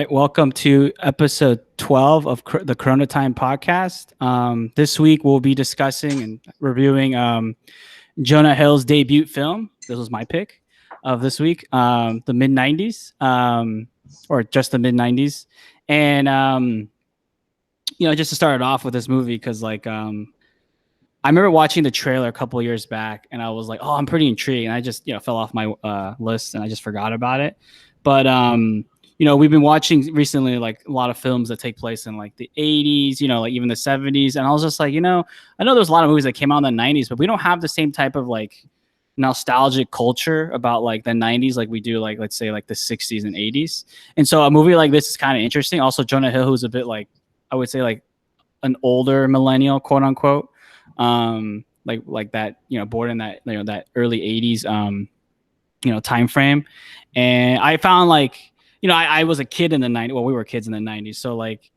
Welcome to episode 12 of the Corona Time podcast. This week we'll be discussing and reviewing Jonah Hill's debut film. This was my pick of this week, the Mid90s, or just the Mid90s. And, just to start it off with this movie, because I remember watching the trailer a couple of years back and I was like, oh, I'm pretty intrigued. And I just, fell off my list and I just forgot about it. But, we've been watching recently like a lot of films that take place in like the 80s, like even the 70s. And I was just like, I know there's a lot of movies that came out in the 90s, but we don't have the same type of like nostalgic culture about like the 90s like we do like, let's say, like the 60s and 80s. And so a movie like this is kind of interesting. Also, Jonah Hill, who's a bit like, I would say like an older millennial, quote unquote. Like that, born in that, that early 80s, time frame. And I found like, I was a kid in the 90s. Well, we were kids in the 90s. So like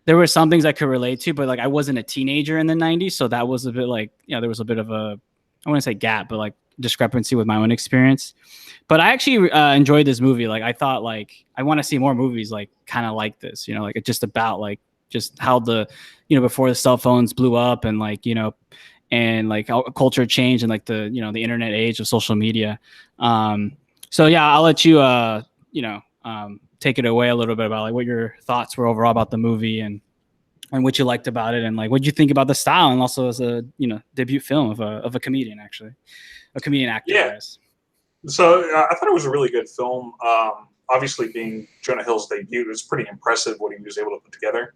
there were some things I could relate to, but like I wasn't a teenager in the 90s. So that was a bit like, there was a bit of a, I wouldn't say gap, but like discrepancy with my own experience. But I actually enjoyed this movie. Like I thought like, I want to see more movies like kind of like this, like it's just about like just how the, before the cell phones blew up and like, and like how culture changed and like the, the internet age of social media. So yeah, I'll let you, take it away a little bit about like what your thoughts were overall about the movie and what you liked about it and like what you think about the style and also as a debut film of a comedian, actually a comedian actor. Yeah. So I thought it was a really good film. Obviously, being Jonah Hill's debut, it was pretty impressive what he was able to put together.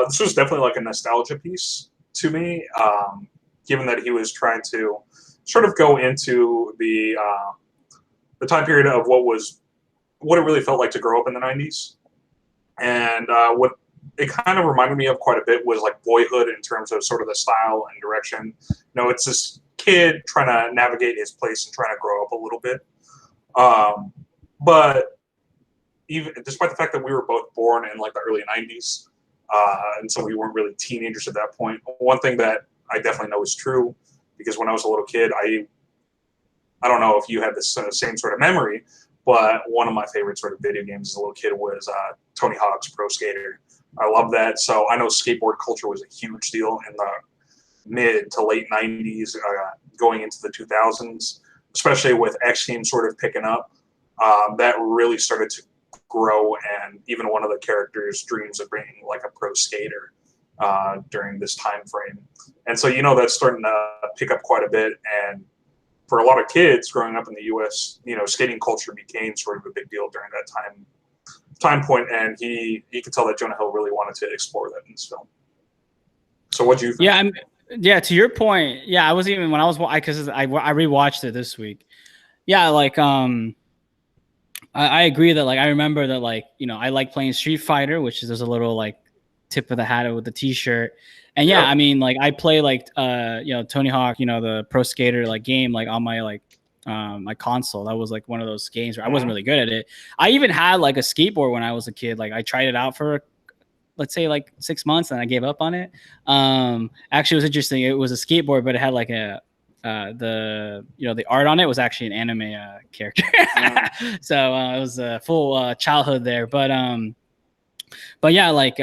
This was definitely like a nostalgia piece to me, given that he was trying to sort of go into the time period of what it really felt like to grow up in the 90s. And what it kind of reminded me of quite a bit was like Boyhood in terms of sort of the style and direction. It's this kid trying to navigate his place and trying to grow up a little bit. But even despite the fact that we were both born in like the early 90s, and so we weren't really teenagers at that point, one thing that I definitely know is true, because when I was a little kid, I don't know if you had this same sort of memory, but one of my favorite sort of video games as a little kid was Tony Hawk's Pro Skater. I love that. So I know skateboard culture was a huge deal in the mid to late 90s, going into the 2000s, especially with X Games sort of picking up. That really started to grow, and even one of the characters dreams of being like a pro skater during this time frame. And so, that's starting to pick up quite a bit. And for a lot of kids growing up in the U.S., skating culture became sort of a big deal during that time point, and you could tell that Jonah Hill really wanted to explore that in this film. So what do you think? Yeah, to your point, yeah, I was even when I was because I rewatched it this week. Yeah, like I agree that like I remember that like I like playing Street Fighter, which is there's a little like tip of the hat with the T-shirt. And yeah, I mean, like I play like Tony Hawk, the Pro Skater like game like on my like my console. That was like one of those games where I wasn't really good at it. I even had like a skateboard when I was a kid. Like I tried it out for let's say like 6 months and I gave up on it. Actually, it was interesting. It was a skateboard, but it had like a the art on it was actually an anime character. So it was a full childhood there. But yeah, like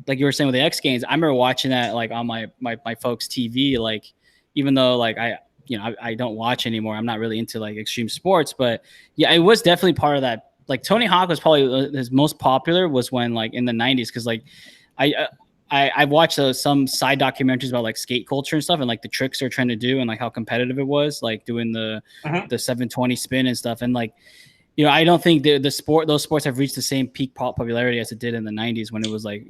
you were saying with the X Games, I remember watching that like on my folks' TV. Like, even though like I don't watch anymore, I'm not really into like extreme sports, but yeah, it was definitely part of that. Like Tony Hawk was probably his most popular was when like in the 90s, because like I watched some side documentaries about like skate culture and stuff, and like the tricks they're trying to do and like how competitive it was, like doing the 720 spin and stuff, and like. I don't think those sports have reached the same peak popularity as it did in the 90s when it was like,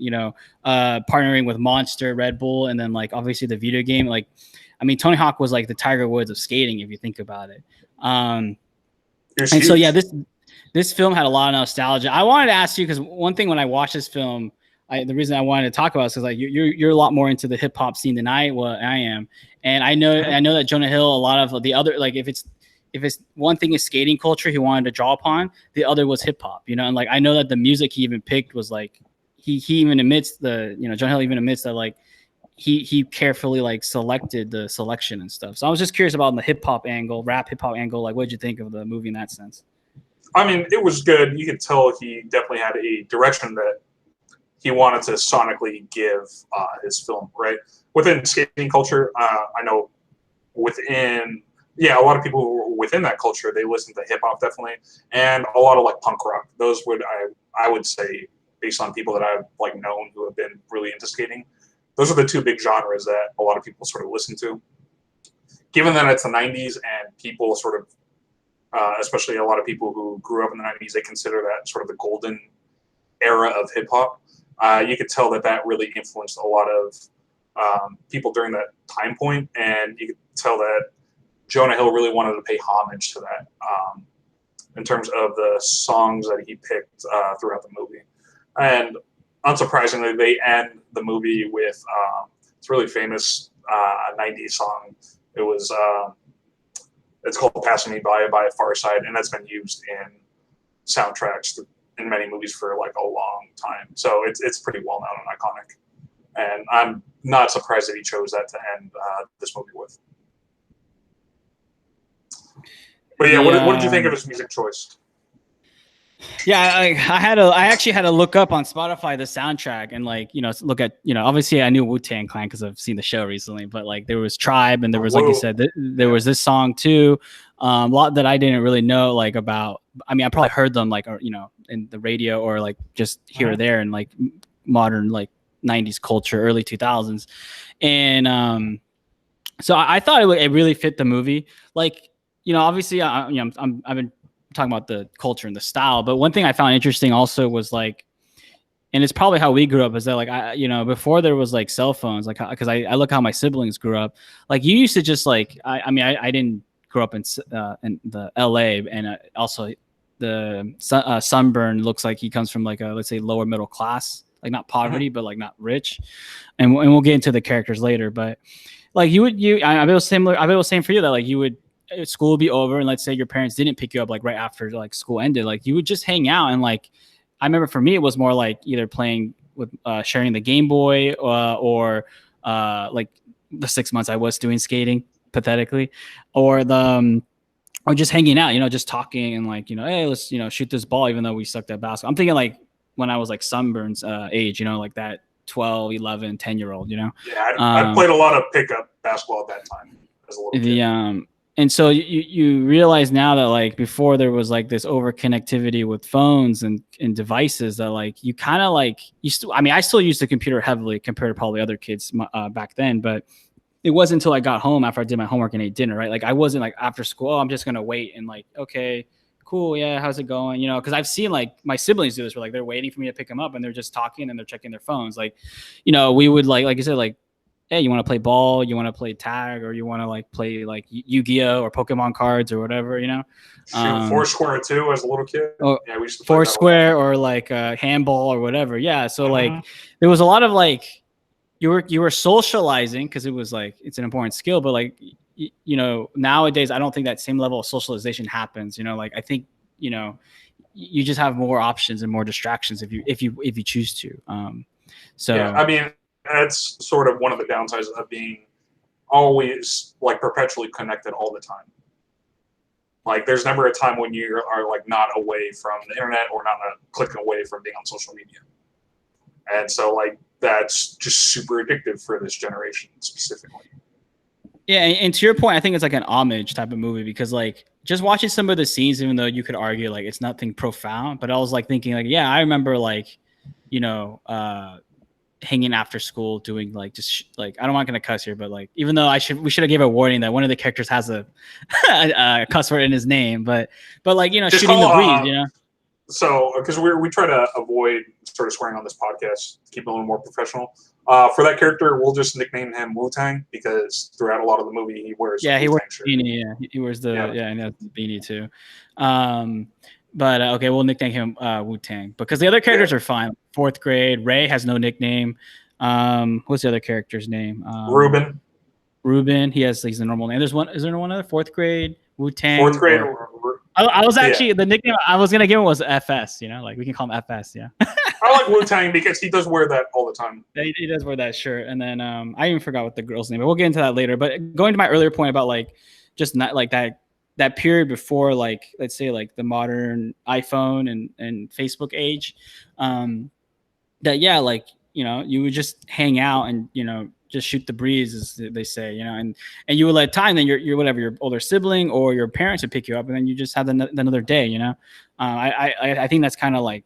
partnering with Monster, Red Bull, and then like obviously the video game. Like, I mean, Tony Hawk was like the Tiger Woods of skating, if you think about it. And so, yeah, this film had a lot of nostalgia. I wanted to ask you, because one thing when I watched this film, the reason I wanted to talk about it is because like you're a lot more into the hip hop scene than I am. And I know that Jonah Hill, a lot of the other, like if it's one thing is skating culture he wanted to draw upon, the other was hip hop, and like I know that the music he even picked was like he even admits Jonah Hill even admits that like he carefully like selected the selection and stuff. So I was just curious about the hip hop angle, rap hip hop angle. Like, what did you think of the movie in that sense? I mean, it was good. You could tell he definitely had a direction that he wanted to sonically give his film, right? Within skating culture, I know a lot of people who were within that culture, they listen to hip hop definitely, and a lot of like punk rock. Those I would say, based on people that I've like known who have been really into skating, those are the two big genres that a lot of people sort of listen to. Given that it's the 90s and people sort of, especially a lot of people who grew up in the 90s, they consider that sort of the golden era of hip hop. You could tell that really influenced a lot of people during that time point, and you could tell that Jonah Hill really wanted to pay homage to that in terms of the songs that he picked throughout the movie. And unsurprisingly, they end the movie with it's a really famous 90s song. It was it's called "Passing Me By" Pharcyde, and that's been used in soundtracks in many movies for like a long time. So it's pretty well known and iconic. And I'm not surprised that he chose that to end this movie with. But yeah, what did you think of his music choice? Yeah, I actually had to look up on Spotify the soundtrack and like, look at, obviously I knew Wu-Tang Clan because I've seen the show recently, but like there was Tribe and there was, like you said, there was this song too. A lot that I didn't really know like about. I mean, I probably heard them like, or, in the radio or like just here or there in like modern like 90s culture, early 2000s. And so I thought it really fit the movie. Like, obviously I've been talking about the culture and the style, but one thing I found interesting also was like, and it's probably how we grew up, is that like before there was like cell phones, like because I look how my siblings grew up. Like you used to just like I didn't grow up in the LA, and also the Sunburn looks like he comes from like a, let's say, lower middle class, like not poverty but like not rich, and we'll get into the characters later. But like I bet it was similar. I bet it was same for you, that like you would, school would be over and let's say your parents didn't pick you up like right after like school ended, like you would just hang out. And like I remember for me it was more like either playing with sharing the Game Boy or like the 6 months I was doing skating pathetically, or or just hanging out, just talking and like, hey, let's shoot this ball, even though we sucked at basketball. I'm thinking like when I was like Sunburn's age, like that 12, 11, 10-year-old, Yeah, I played a lot of pickup basketball at that time as a little kid. And so you realize now that like before there was like this over connectivity with phones and devices, that like you kind of like I still use the computer heavily compared to probably other kids back then, but it wasn't until I got home after I did my homework and ate dinner, right? Like I wasn't like after school, I'm just gonna wait and like, okay, cool, yeah, how's it going? Because I've seen like my siblings do this, where like they're waiting for me to pick them up and they're just talking and they're checking their phones. Like, we would like you said, like, hey, you want to play ball? You want to play tag? Or you want to like play like Yu-Gi-Oh or Pokemon cards or whatever, Foursquare too as a little kid. Yeah, we used to play Foursquare or like handball or whatever. Yeah, so like there was a lot of like you were socializing, because it was like it's an important skill, but like nowadays I don't think that same level of socialization happens. Like I think you just have more options and more distractions if you choose to. So yeah, I mean, that's sort of one of the downsides of being always like perpetually connected all the time. Like there's never a time when you are like not away from the internet or not a click away from being on social media. And so like that's just super addictive for this generation specifically. Yeah, and to your point, I think it's like an homage type of movie, because like just watching some of the scenes, even though you could argue like it's nothing profound, but I was like thinking like, yeah, I remember like, hanging after school doing like just like, I don't want to cuss here, but like even though we should have gave a warning that one of the characters has a cuss word in his name, but like just shooting the breeze, So because we try to avoid sort of swearing on this podcast, keep it a little more professional. For that character, we'll just nickname him Wu-Tang, because throughout a lot of the movie he wears he wears the beanie. Yeah, he wears the the beanie too. But okay, we'll nickname him Wu-Tang, because the other characters are fine. Fourth grade, Ray has no nickname. What's the other character's name? Ruben. He's a normal name. Is there one other? Fourth grade, Wu-Tang. Fourth grade. I was actually the nickname I was gonna give him was FS. Like we can call him FS. Yeah. I like Wu-Tang because he does wear that all the time. He does wear that shirt, and then I even forgot what the girl's name. But we'll get into that later. But going to my earlier point about like just not like that that period before, like, let's say like the modern iPhone and Facebook age, that, yeah, like, you would just hang out and, just shoot the breeze, as they say, and you would let time, then your whatever, your older sibling or your parents would pick you up, and then you just have another day, I think that's kind of like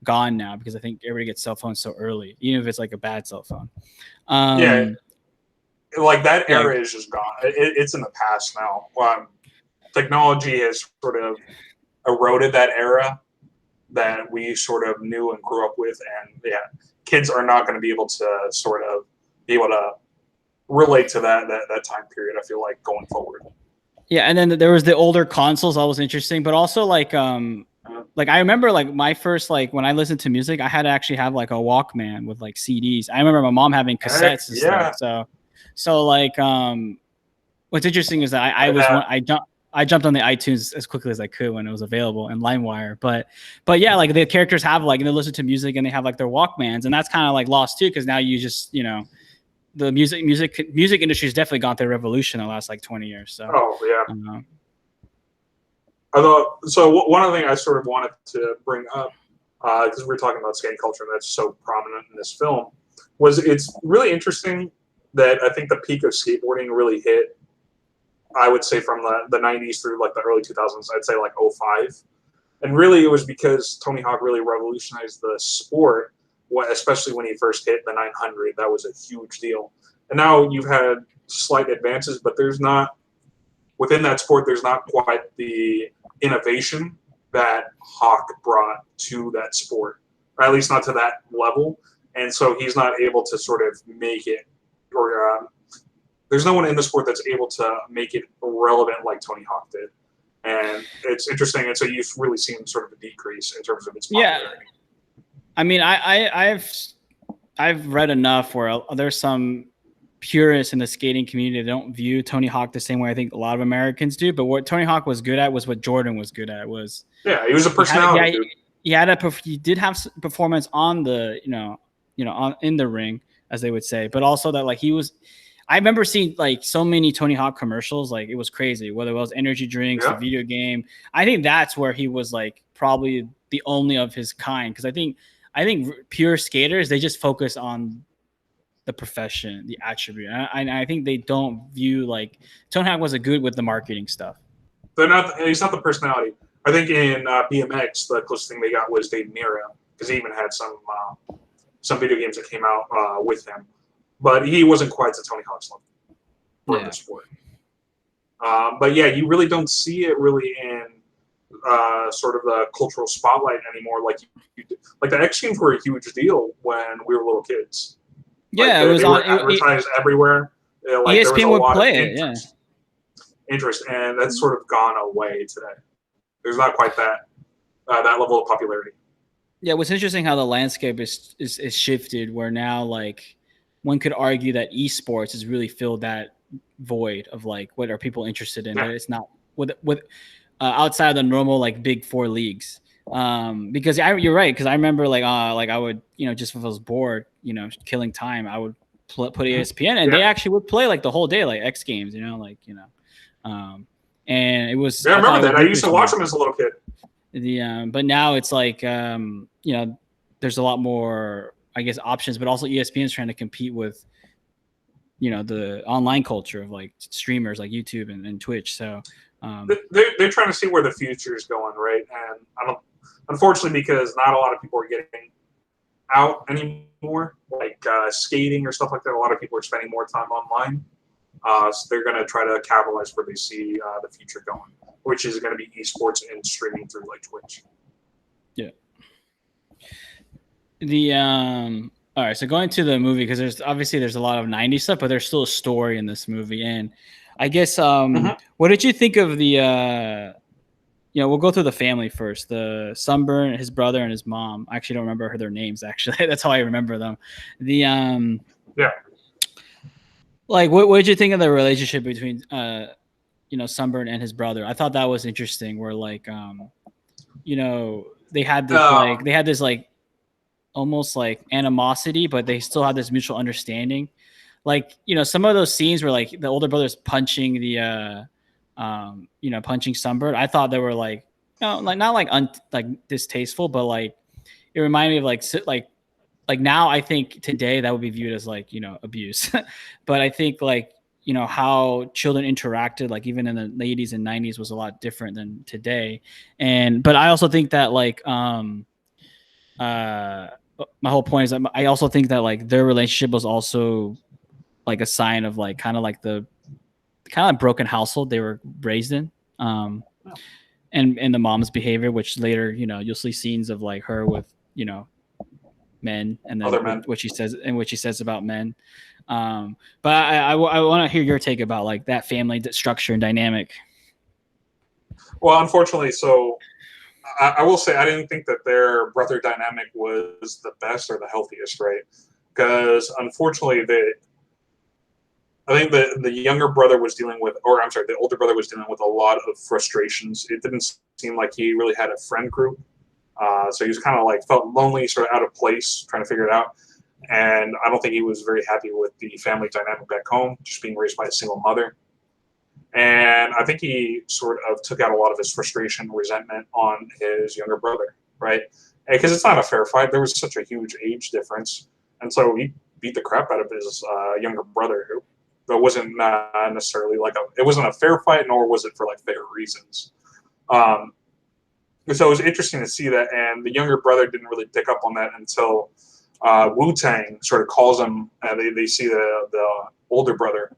gone now, because I think everybody gets cell phones so early, even if it's like a bad cell phone. Yeah, like that Yeah. era is just gone. It's in the past now. Technology has sort of eroded that era that we sort of knew and grew up with, and yeah, kids are not going to be able to sort of be able to relate to that time period. I feel like going forward. Yeah, and then there was the older consoles. That was interesting, but also like I remember like my first, like when I listened to music, I had to actually have like a Walkman with like CDs. I remember my mom having cassettes and yeah. stuff. So like what's interesting is that I jumped on the iTunes as quickly as I could when it was available, and LimeWire. But yeah, like the characters have like, they listen to music and they have like their Walkmans, and that's kind of like lost too, because now you just, the music industry has definitely gone through a revolution in the last like 20 years. So yeah. Although, so one other thing I sort of wanted to bring up, because we were talking about skate culture, and that's so prominent in this film, was it's really interesting that I think the peak of skateboarding really hit, I would say, from the 90s through like the early 2000s. I'd say like 05. And really it was because Tony Hawk really revolutionized the sport, especially when he first hit the 900. That was a huge deal. And now you've had slight advances, but there's not, within that sport, there's not quite the innovation that Hawk brought to that sport, or at least not to that level. And so he's not able to sort of make it, or there's no one in the sport that's able to make it relevant like Tony Hawk did. And it's interesting. And so you've really seen sort of a decrease in terms of its popularity. Yeah. I mean, I've read enough where there's some purists in the skating community that don't view Tony Hawk the same way I think a lot of Americans do. But what Tony Hawk was good at was what Jordan was good at. He was a personality. He did have performance on the, in the ring, as they would say, but also that like I remember seeing like so many Tony Hawk commercials, like it was crazy, whether it was energy drinks, the video game. I think that's where he was like probably the only of his kind. Cause I think pure skaters, they just focus on the profession, the attribute. And I think they don't view like Tony Hawk was good with the marketing stuff. He's not the personality. I think in BMX, the closest thing they got was Dave Mirra, because he even had some video games that came out with him. But he wasn't quite to Tony Hawk's level for the sport. But yeah, you really don't see it really in sort of the cultural spotlight anymore. Like the X Games were a huge deal when we were little kids. Yeah, like, they were advertised everywhere. Like, ESPN would play it. Interest, and that's sort of gone away today. There's not quite that level of popularity. Yeah, what's interesting how the landscape is shifted, where now like one could argue that esports has really filled that void of like what are people interested in. That it's not with outside of the normal like big four leagues. Because you're right. Because I remember like I would, just if I was bored, killing time, I would put ESPN, and they actually would play like the whole day, like X Games, and it was. Yeah, I remember that. I used to watch them as a little kid. But now it's like there's a lot more, I guess, options, but also ESPN is trying to compete with, the online culture of like streamers like YouTube and Twitch. So they're trying to see where the future is going, right? And unfortunately, because not a lot of people are getting out anymore, like skating or stuff like that. A lot of people are spending more time online. So they're going to try to capitalize where they see the future going, which is going to be esports and streaming through like Twitch. Yeah. All right, so going to the movie, because there's a lot of 90s stuff, but there's still a story in this movie. And I guess what did you think of the we'll go through the family first. The Sunburn, his brother, and his mom. I actually don't remember their names, actually. That's how I remember them. Like, what did you think of the relationship between Sunburn and his brother? I thought that was interesting, where like they had this like almost like animosity, but they still had this mutual understanding. Like, some of those scenes where like the older brother's punching the punching Sunbird. I thought they were like, like not like like distasteful, but like it reminded me of like now I think today that would be viewed as like abuse, but I think like how children interacted like even in the 80s and 90s was a lot different than today. But I also think that like uh my whole point is I also think that like their relationship was also like a sign of like kind of like the kind of like broken household they were raised in. And the mom's behavior, which later you'll see scenes of like her with men, and then Other men. what she says about men. But I want to hear your take about like that family structure and dynamic. Well, unfortunately, so I will say I didn't think that their brother dynamic was the best or the healthiest, right? Because unfortunately, I think the younger brother was dealing with, or I'm sorry, the older brother was dealing with a lot of frustrations. It didn't seem like he really had a friend group. So he was kind of like felt lonely, sort of out of place, trying to figure it out. And I don't think he was very happy with the family dynamic back home, just being raised by a single mother. And I think he sort of took out a lot of his frustration, resentment on his younger brother, right? Because it's not a fair fight. There was such a huge age difference. And so he beat the crap out of his younger brother, who that wasn't necessarily like it wasn't a fair fight, nor was it for like fair reasons. So it was interesting to see that, and the younger brother didn't really pick up on that until Wu-Tang sort of calls him. They see the older brother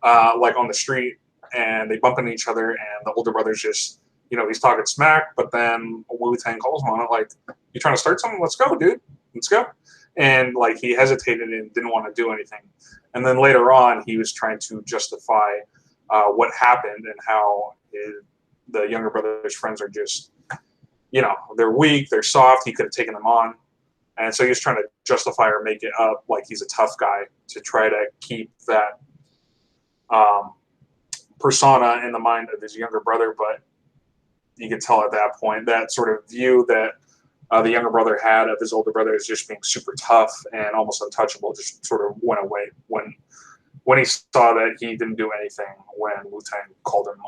like on the street, and they bump into each other, and the older brother's just he's talking smack, but then Wu-Tang calls him on it, like, you trying to start something? Let's go, dude. Let's go. And like he hesitated and didn't want to do anything. And then later on, he was trying to justify what happened and how the younger brother's friends are just, they're weak, they're soft. He could have taken them on. And so he was trying to justify or make it up like he's a tough guy to try to keep that persona in the mind of his younger brother. But you could tell at that point that sort of view that the younger brother had of his older brother as just being super tough and almost untouchable just sort of went away when he saw that he didn't do anything when Wu-Tang called him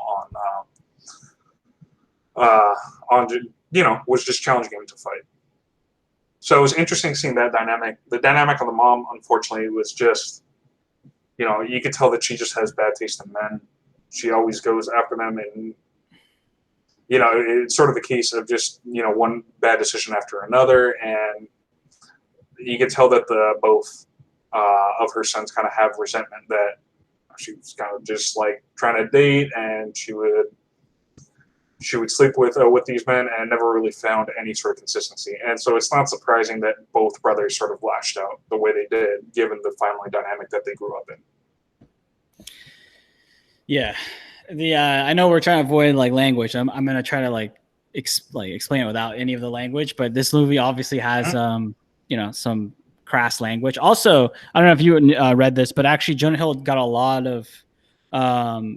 was just challenging him to fight. So it was interesting seeing that dynamic. The dynamic of the mom, unfortunately, was just, you could tell that she just has bad taste in men. She always goes after them, and it's sort of the case of just one bad decision after another, and you could tell that both of her sons kind of have resentment that she was kind of just like trying to date, and she would sleep with these men and never really found any sort of consistency. And so it's not surprising that both brothers sort of lashed out the way they did, given the family dynamic that they grew up in. Yeah. I know we're trying to avoid like language. I'm gonna try to like explain it without any of the language, but this movie obviously has some crass language. Also, I don't know if you read this, but actually Jonah Hill got a lot of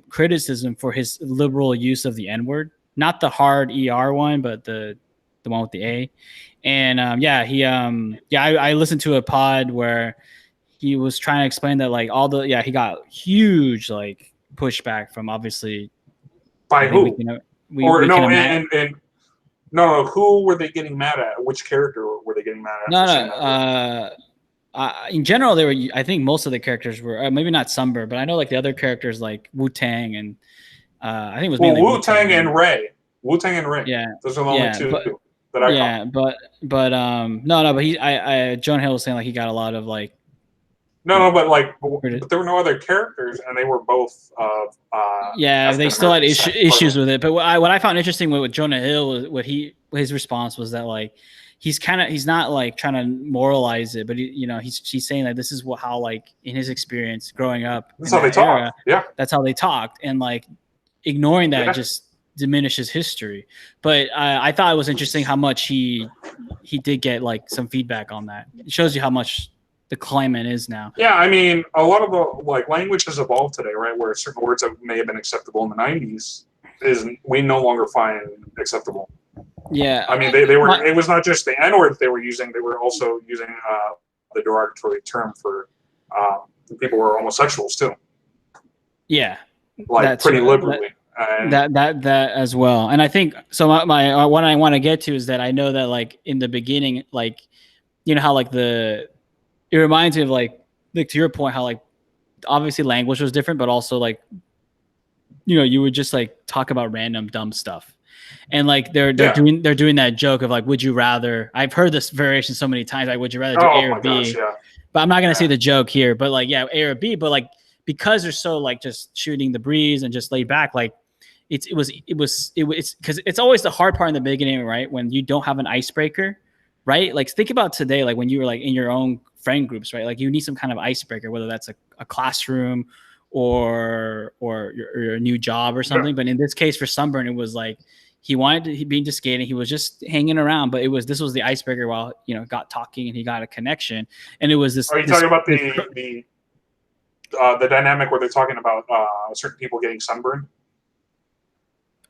criticism for his liberal use of the N-word, not the hard ER one, but the one with the A. And I listened to a pod where he was trying to explain that like he got huge like pushback from obviously by who no, who were they getting mad at? Which character were they getting mad at? In general, they were. I think most of the characters were maybe not Sunbird, but I know like the other characters like Wu-Tang and I think it was mainly Wu-Tang and Ray. Wu-Tang and Ray. Yeah, those are the only two that I caught. But Jonah Hill was saying like he got a lot of like. But there were no other characters, and they were both. They still had issues with it. But what I found interesting with Jonah Hill was his response was that like he's not like trying to moralize it, but he's saying that this is how like in his experience growing up. That's how they talk. Yeah, that's how they talked, and like ignoring that just diminishes history. But I thought it was interesting how much he did get like some feedback on that. It shows you how much the climate is now. Yeah, I mean, a lot of the like language has evolved today, right? Where certain words that may have been acceptable in the 90s we no longer find acceptable. Yeah, I mean, they were. It was not just the N-word they were using; they were also using the derogatory term for people who are homosexuals too. Yeah, like That's pretty liberally. that as well. And I think so. My what I want to get to is that I know that like in the beginning, like you know how like it reminds me of like to your point how like obviously language was different, but also like you know you would just like talk about random dumb stuff. And like they're doing that joke of like, would you rather? I've heard this variation so many times. Like, would you rather do A Oh or my gosh, B? yeah. But I'm not gonna say the joke here. But like, yeah, A or B. But like, because they're so like just shooting the breeze and just laid back, like it's because it's always the hard part in the beginning, right? When you don't have an icebreaker, right? Like think about today, like when you were like in your own friend groups, right? Like you need some kind of icebreaker, whether that's a classroom or your new job or something. But in this case, for Sunburn, it was like he wanted to be into skating. He was just hanging around, but this was the icebreaker while got talking and he got a connection. And it was this. Are you talking about the dynamic where they're talking about certain people getting sunburned?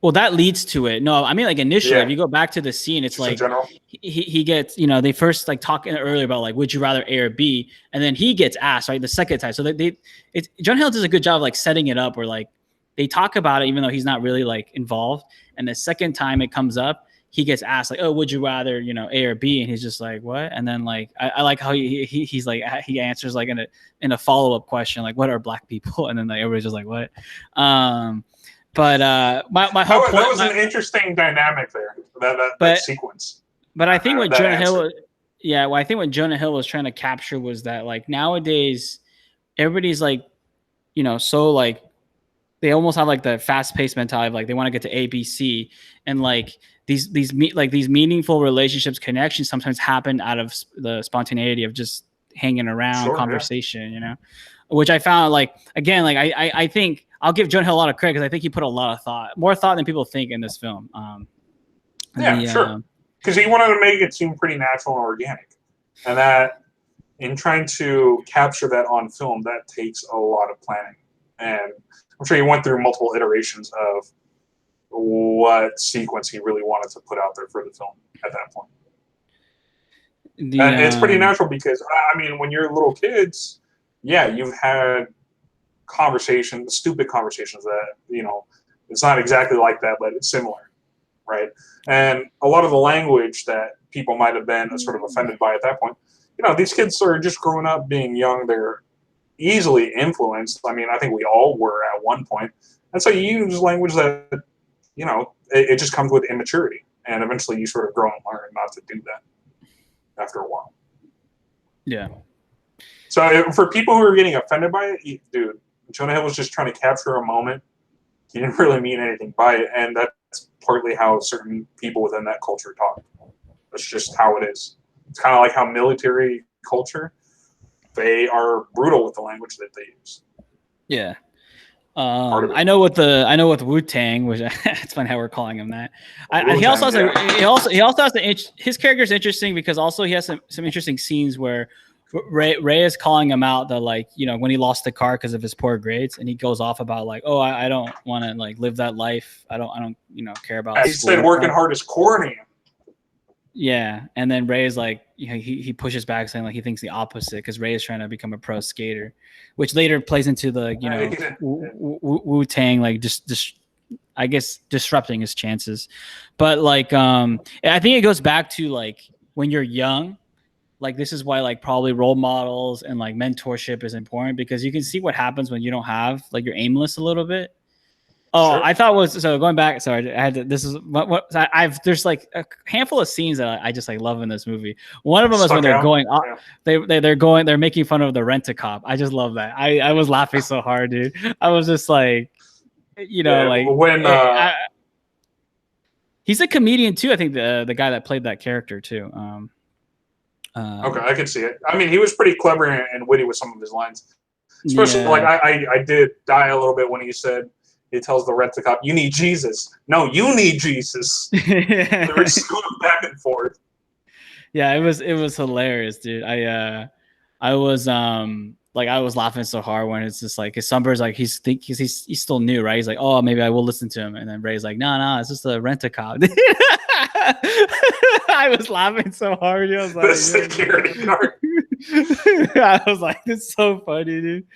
Well, that leads to it. No, I mean like initially, if you go back to the scene, it's just like he gets, they first like talking earlier about like, would you rather A or B? And then he gets asked, right, the second time. So John Hill does a good job of like setting it up where like they talk about it even though he's not really like involved. And the second time it comes up, he gets asked like, oh, would you rather, A or B? And he's just like, what? And then like I like how he's like he answers like in a follow-up question like, what are black people? And then like everybody's just like, what? But my whole point, that was an interesting dynamic there. That sequence. But I think what Jonah Hill, I think what Jonah Hill was trying to capture was that like nowadays everybody's like, so like they almost have like the fast-paced mentality of like they want to get to A, B, C, and like these meaningful relationships, connections sometimes happen out of the spontaneity of just hanging around, conversation, which I found like again like I think. I'll give Jonah Hill a lot of credit because I think he put a lot of more thought than people think in this film. Sure. Because he wanted to make it seem pretty natural and organic. And that, in trying to capture that on film, that takes a lot of planning. And I'm sure he went through multiple iterations of what sequence he really wanted to put out there for the film at that point. And it's pretty natural because, I mean, when you're little kids, you've had stupid conversations that, it's not exactly like that, but it's similar, right? And a lot of the language that people might have been sort of offended by at that point, these kids are just growing up being young. They're easily influenced. I mean, I think we all were at one point. And so you use language that, it just comes with immaturity. And eventually you sort of grow and learn not to do that after a while. Yeah. So for people who are getting offended by it, dude, Jonah Hill was just trying to capture a moment. He didn't really mean anything by it, and that's partly how certain people within that culture talk. That's just how it is. It's kind of like how military culture, they are brutal with the language that they use. Yeah. I know with Wu-Tang, which it's funny how we're calling him that. He also has his character is interesting because also he has some interesting scenes where Ray is calling him out that like when he lost the car because of his poor grades, and he goes off about like, oh, I don't want to like live that life. I don't care about. He said working hard is corny. Yeah, and then Ray is like he pushes back saying like he thinks the opposite because Ray is trying to become a pro skater, which later plays into the Wu-Tang like just I guess disrupting his chances. But like I think it goes back to like when you're young. Like this is why like probably role models and like mentorship is important because you can see what happens when you don't have like you're aimless a little bit. Oh, sure. I thought so going back. Sorry, I had to, this is what there's like a handful of scenes that I just like love in this movie. One of them is when they're going up, they're making fun of the Rent-A-Cop. I just love that. I was laughing so hard, dude. I was just like, like when he's a comedian too. I think the guy that played that character too. Okay, I can see it. I mean, he was pretty clever and witty with some of his lines. Especially, like, I did die a little bit when he tells the Rent-A-Cop, you need Jesus. No, you need Jesus. They were just going back and forth. Yeah, it was hilarious, dude. I was laughing so hard when it's just like his Sunbird's like he's still new, right? He's like, oh, maybe I will listen to him, and then Ray's like, no, it's just a Rent-A-Cop. I was laughing so hard. I was like, the security guard. I was like, "This is so funny, dude."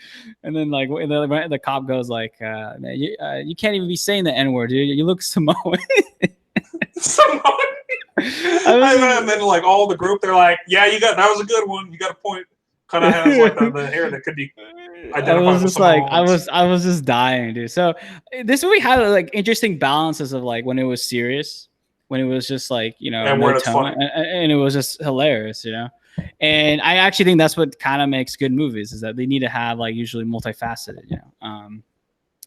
And then like the cop goes like, "Man, you can't even be saying the N word, dude. You look Samoan." Samoan. And then like all the group, they're like, "Yeah, that was a good one. You got a point." Kind of has like the hair that could be I was identified with just like, Samoans. I was just dying, dude. So this movie had like interesting balances of like when it was serious, when it was just like And no where it's tone, funny. and it was just hilarious, And I actually think that's what kind of makes good movies is that they need to have like usually multifaceted.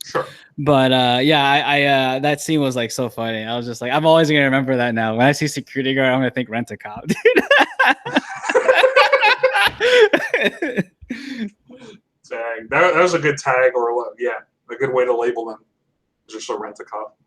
Sure. But yeah, I that scene was like so funny. I was just like, I'm always gonna remember that now. When I see security guard, I'm gonna think Rent a Cop. Tag. That was a good tag, or a good way to label them. Just a Rent a Cop.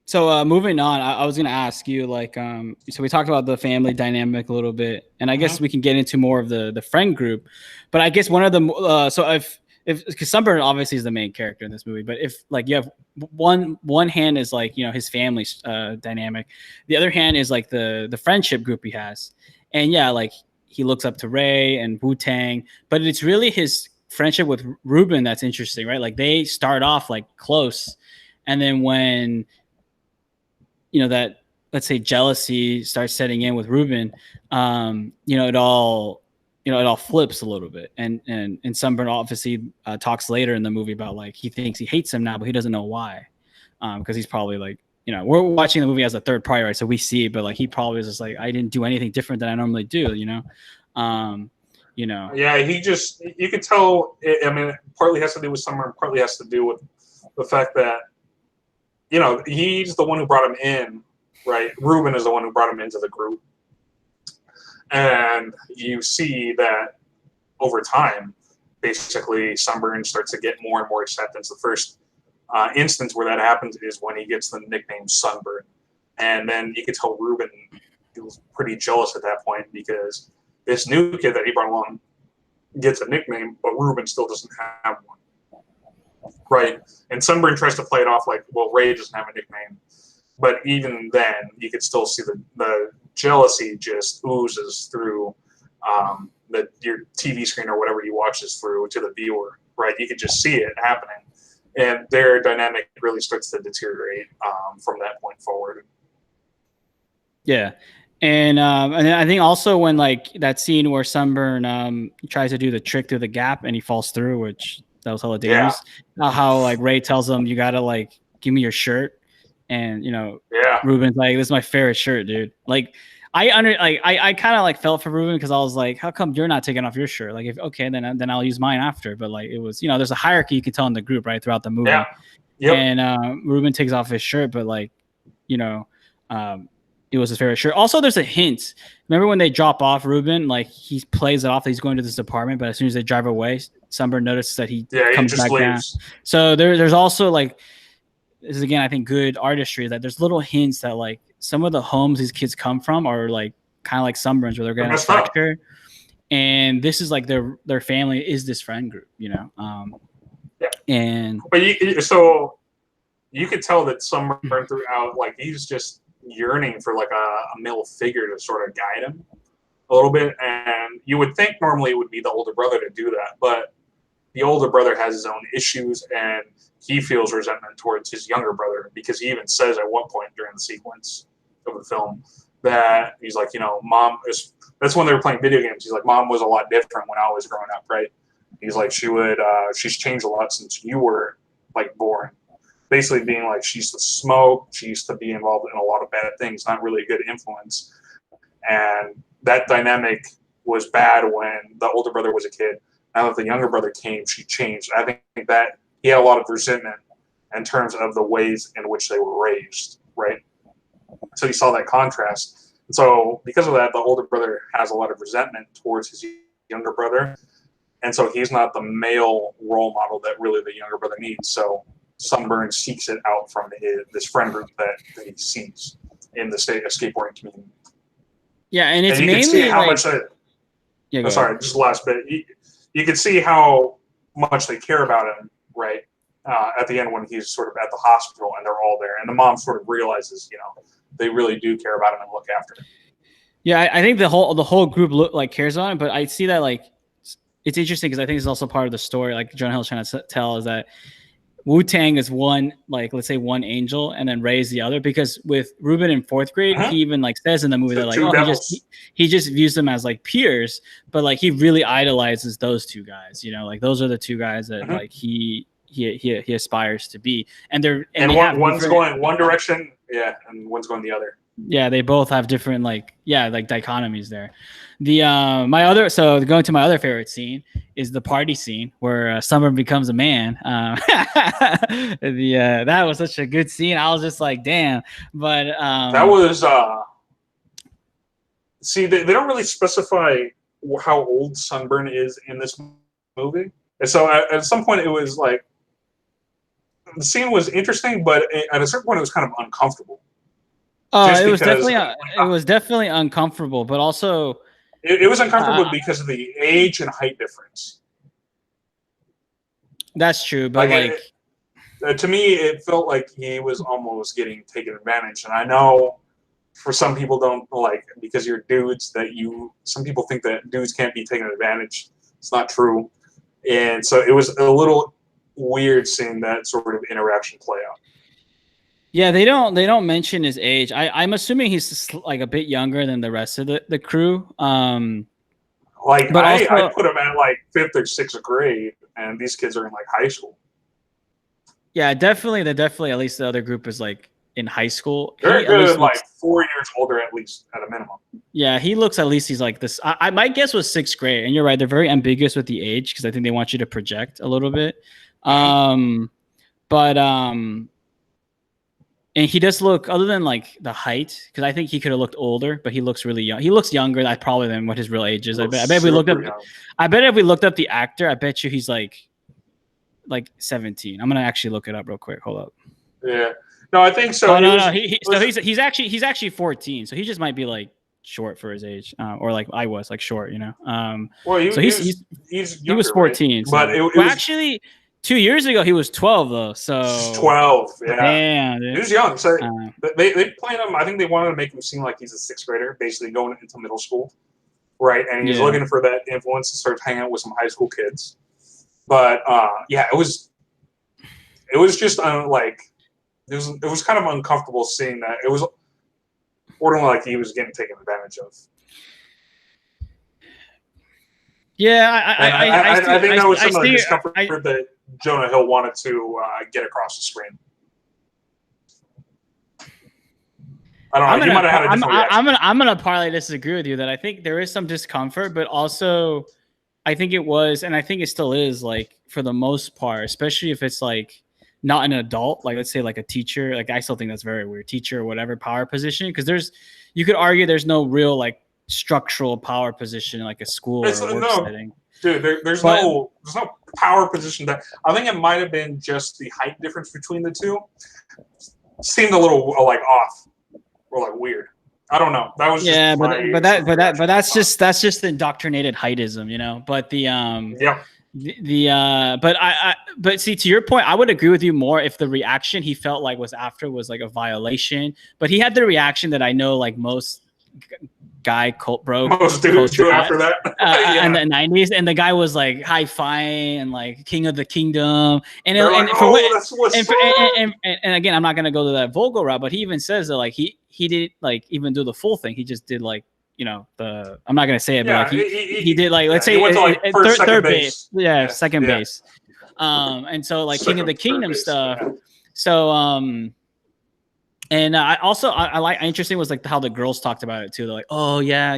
So moving on, I was gonna ask you like, so we talked about the family dynamic a little bit, and I guess we can get into more of the friend group. But I guess one of the so if because Sunburn obviously is the main character in this movie, but if like you have one hand is like his family dynamic, the other hand is like the friendship group he has, and yeah, like he looks up to Ray and Wu Tang, but it's really his friendship with Ruben that's interesting, right? Like they start off like close, and then when that, let's say, jealousy starts setting in with Ruben, it all flips a little bit. And Sunburn obviously talks later in the movie about like he thinks he hates him now, but he doesn't know why, because he's probably like, we're watching the movie as a third party, right? So we see it, but like he probably is just like, I didn't do anything different than I normally do, Yeah, you could tell. I mean, it partly has to do with Summer, and partly has to do with the fact that he's the one who brought him in, right? Ruben is the one who brought him into the group, and you see that over time, basically, Sunburn starts to get more and more acceptance. The first instance where that happens is when he gets the nickname Sunburn, and then you could tell Ruben was pretty jealous at that point because this new kid that he brought along gets a nickname, but Ruben still doesn't have one. Right. And Sunburn tries to play it off like, well, Ray doesn't have a nickname. But even then, you could still see the jealousy just oozes through your TV screen or whatever you watch this through to the viewer. Right. You could just see it happening. And their dynamic really starts to deteriorate from that point forward. Yeah. And I think also when like that scene where Sunburn tries to do the trick through the gap and he falls through, which that was hella dangerous. Yeah. How like Ray tells him, you gotta like give me your shirt, and Ruben's like, this is my favorite shirt, dude. Like I kind of like felt for Ruben because I was like, how come you're not taking off your shirt? Like if okay, then I'll use mine after. But like it was there's a hierarchy you can tell in the group right throughout the movie. Yeah. Yep. And Ruben takes off his shirt, but like it was his favorite shirt. Also, there's a hint. Remember when they drop off Ruben? Like he plays it off that he's going to this apartment, but as soon as they drive away, Sunburn notices that he comes back down. So there's also like, this is again, I think, good artistry that there's little hints that like some of the homes these kids come from are like kind of like Sunburn's where they're getting a fracture, and this is like their family is this friend group, Yeah. And but you could tell that Sunburn throughout, like he's just yearning for like a male figure to sort of guide him a little bit, and you would think normally it would be the older brother to do that, but the older brother has his own issues and he feels resentment towards his younger brother because he even says at one point during the sequence of the film that he's like, that's when they were playing video games. He's like, Mom was a lot different when I was growing up, right? He's like, she's changed a lot since you were like born. Basically being like, she used to smoke, she used to be involved in a lot of bad things, not really a good influence. And that dynamic was bad when the older brother was a kid. Now that the younger brother came, she changed. I think that he had a lot of resentment in terms of the ways in which they were raised, right? So you saw that contrast. And so because of that, the older brother has a lot of resentment towards his younger brother. And so he's not the male role model that really the younger brother needs. So Sunburn seeks it out from this friend group that he sees in the skateboarding community. Yeah, and it's and you mainly can see how like, much. Sorry, just the last bit. You can see how much they care about him, right? At the end when he's sort of at the hospital and they're all there, and the mom sort of realizes, they really do care about him and look after him. Yeah, I think the whole group like cares on it, but I see that like it's interesting because I think it's also part of the story. Like Jonah Hill's trying to tell is that Wu Tang is one, like let's say one angel, and then Ray is the other. Because with Ruben in fourth grade, he even like says in the movie The that like, two oh, devils. he just views them as like peers, but like he really idolizes those two guys. Like those are the two guys that like he aspires to be, and And they have one's different. going one direction, yeah, and one's going the other. Yeah, they both have different like dichotomies there. The my other so going to my other favorite scene is the party scene where Summer becomes a man. That was such a good scene. I was just like, damn. But That was see, they don't really specify how old Sunburn is in this movie, and so at some point it was like the scene was interesting, but at a certain point it was kind of uncomfortable. Just it was because definitely uncomfortable, but also it was uncomfortable because of the age and height difference. that's true. But like to me, it felt like he was almost getting taken advantage. And I know for some people don't like because you're dudes that some people think that dudes can't be taken advantage. It's not true. And so it was a little weird seeing that sort of interaction play out. yeah, they don't mention his age. I'm assuming he's just like a bit younger than the rest of the crew. Like but I put him at like 5th or 6th grade, and these kids are in like high school. Yeah, definitely. At least the other group is like in high school. They're He at least good, like 4 years older at least at a minimum. Yeah, he looks at least he's like this. My guess was 6th grade, and you're right. They're very ambiguous with the age because I think they want you to project a little bit. But and he does look, other than like the height, because I think he could have looked older, but he looks really young. He looks younger, probably than what his real age is. I bet if we looked up, the actor, I bet you he's like 17. I'm gonna actually look it up real quick. Hold up. Yeah. No, I think so. Oh no. He's actually 14, so he just might be like short for his age, or like I was like short, Well, so he's he was 14, right? so. But it was actually 2 years ago he was 12 though. So 12. Yeah, damn, dude. He was young. So they played him. I think they wanted to make him seem like he's a 6th grader, basically going into middle school, right? And he's looking for that influence to start hanging out with some high school kids. But yeah, it was just like it was kind of uncomfortable seeing that. It was borderline like he was getting taken advantage of. Yeah, I think that was some of the discomfort that Jonah Hill wanted to get across the screen. I don't know. You might have had a different reaction. I'm gonna partly disagree with you that I think there is some discomfort, but also I think it was, and I think it still is, like for the most part, especially if it's like not an adult, like let's say like a teacher. Like I still think that's very weird, teacher or whatever power position, because you could argue there's no real like structural power position in like a school or a work setting. Dude, there's no power position. That I think it might have been just the height difference between the two. Seemed a little like off or like weird. I don't know. That was but that's just indoctrinated heightism, But but see, to your point, I would agree with you more if the reaction he felt like was after was like a violation. But he had the reaction that I know like most guy most dudes do after that in the 90s, and the guy was like high-fiving and like king of the kingdom, and again, I'm not gonna go to that vocal route, but he even says that like he didn't like even do the full thing. He just did like I'm not gonna say it, but like he did like let's say like third base, second base, and so like king of the kingdom stuff. So and I also I like interesting was like how the girls talked about it too. They're like, oh yeah,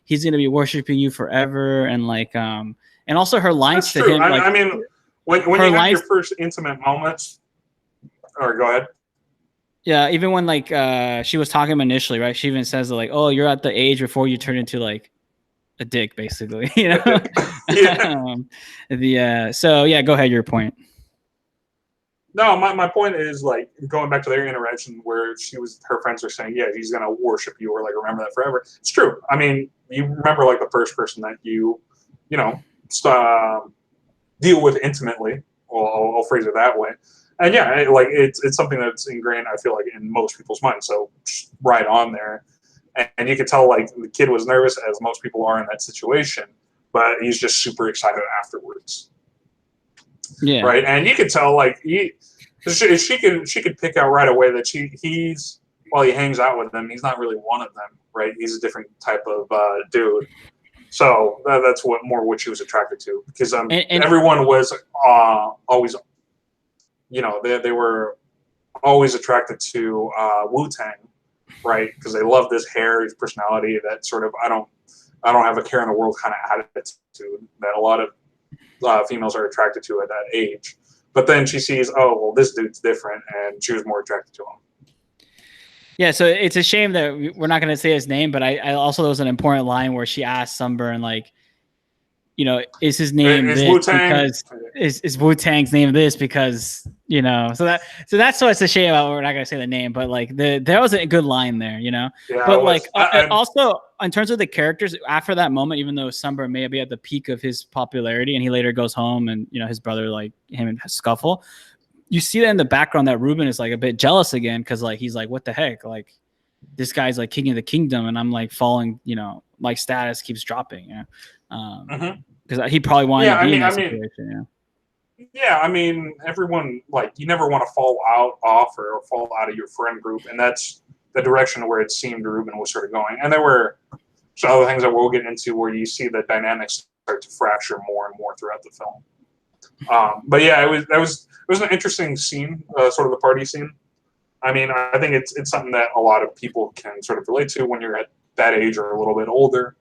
he's gonna be worshiping you forever, and like and also her lines to him. Like, I mean, when you have your first intimate moments, or go ahead. Yeah, even when like she was talking to him initially, right? She even says like, "Oh, you're at the age before you turn into like a dick, basically." Yeah. So yeah, go ahead. Your point. No, my point is like going back to their interaction where her friends are saying, yeah, he's gonna worship you or like remember that forever. It's true. I mean, you remember like the first person that you deal with intimately. Well, I'll phrase it that way. And yeah, like it's something that's ingrained, I feel like, in most people's minds. So right on there. and you could tell like the kid was nervous, as most people are in that situation, but he's just super excited afterwards. Yeah. Right, and you could tell like she could pick out right away that he's while he hangs out with them, he's not really one of them. Right, he's a different type of dude. So that's what she was attracted to, because and everyone was always, they were always attracted to Wu-Tang, right? Because they love this hair, his personality, that sort of I don't have a care in the world kind of attitude that a lot of females are attracted to at that age. But then she sees, oh, well, this dude's different, and she was more attracted to him. Yeah, so it's a shame that we're not going to say his name, but I also, there was an important line where she asked Sunburn, like, is his name this because is Wu-Tang's name this because, so that's what's a shame about. We're not going to say the name, but like there was a good line there, Yeah, but like also in terms of the characters after that moment, even though Sunburn may be at the peak of his popularity and he later goes home and, his brother, like him and scuffle, you see that in the background that Ruben is like a bit jealous again. Cause like, he's like, what the heck? Like this guy's like king of the kingdom and I'm like falling, my status keeps dropping. Because he probably wanted to be in that situation. Yeah, I mean, everyone, like, you never want to fall off or fall out of your friend group, and that's the direction where it seemed Ruben was sort of going. And there were some other things that we'll get into where you see the dynamics start to fracture more and more throughout the film. But yeah, it was an interesting scene, sort of the party scene. I mean, I think it's something that a lot of people can sort of relate to when you're at that age or a little bit older.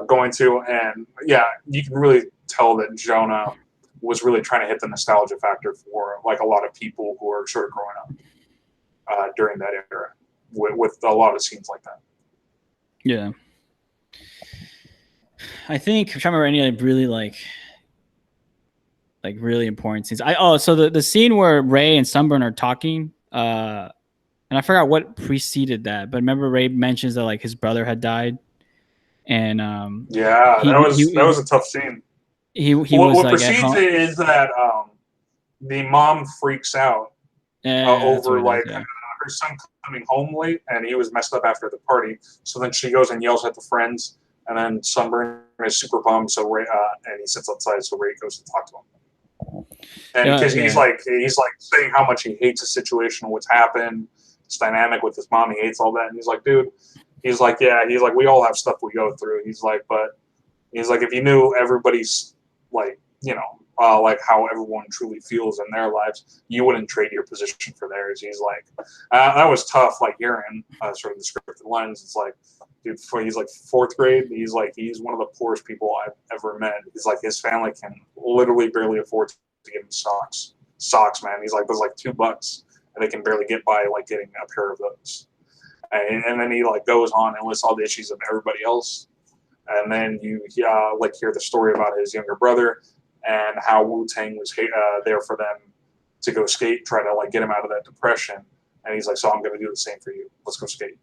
Going to, and yeah, you can really tell that Jonah was really trying to hit the nostalgia factor for like a lot of people who are sort of growing up during that era with a lot of scenes like that. Yeah, I think I'm trying to remember any really like really important scenes. So the scene where Ray and Sunburn are talking, and I forgot what preceded that, but remember Ray mentions that like his brother had died. And that was a tough scene. What like precedes it is that the mom freaks out over like her son coming home late, and he was messed up after the party. So then she goes and yells at the friends, and then Sunburn is super bummed. So Ray and he sits outside, so Ray goes to talk to him, and because he's like saying how much he hates the situation, what's happened, it's dynamic with his mom, he hates all that, and he's like, dude. He's like, yeah. He's like, we all have stuff we go through. He's like, but he's like, if you knew everybody's like, like how everyone truly feels in their lives, you wouldn't trade your position for theirs. He's like, that was tough. Like hearing sort of the scripted lines. It's like, dude, he's like fourth grade. He's like, he's one of the poorest people I've ever met. He's like, his family can literally barely afford to give him socks, man. He's like, there's like $2, and they can barely get by like getting a pair of those. And then he like goes on and lists all the issues of everybody else, and then you like hear the story about his younger brother and how Wu-Tang was there for them to go skate, try to like get him out of that depression. And he's like, so I'm going to do the same for you. Let's go skate.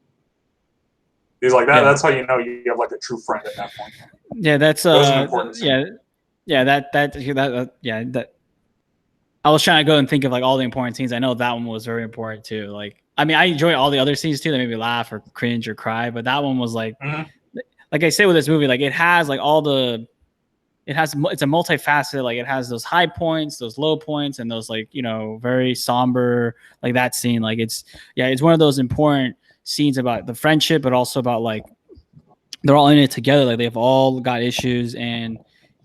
He's like that. Yeah. That's how you know you have like a true friend at that point. Yeah, that's that was an important scene. That. I was trying to go and think of like all the important scenes. I know that one was very important too. Like, I mean, I enjoy all the other scenes too that made me laugh or cringe or cry, but that one was like, like I say with this movie, like it has like it's a multifaceted, like it has those high points, those low points, and those like, very somber, like that scene. Like it's one of those important scenes about the friendship, but also about like, they're all in it together. Like they've all got issues and,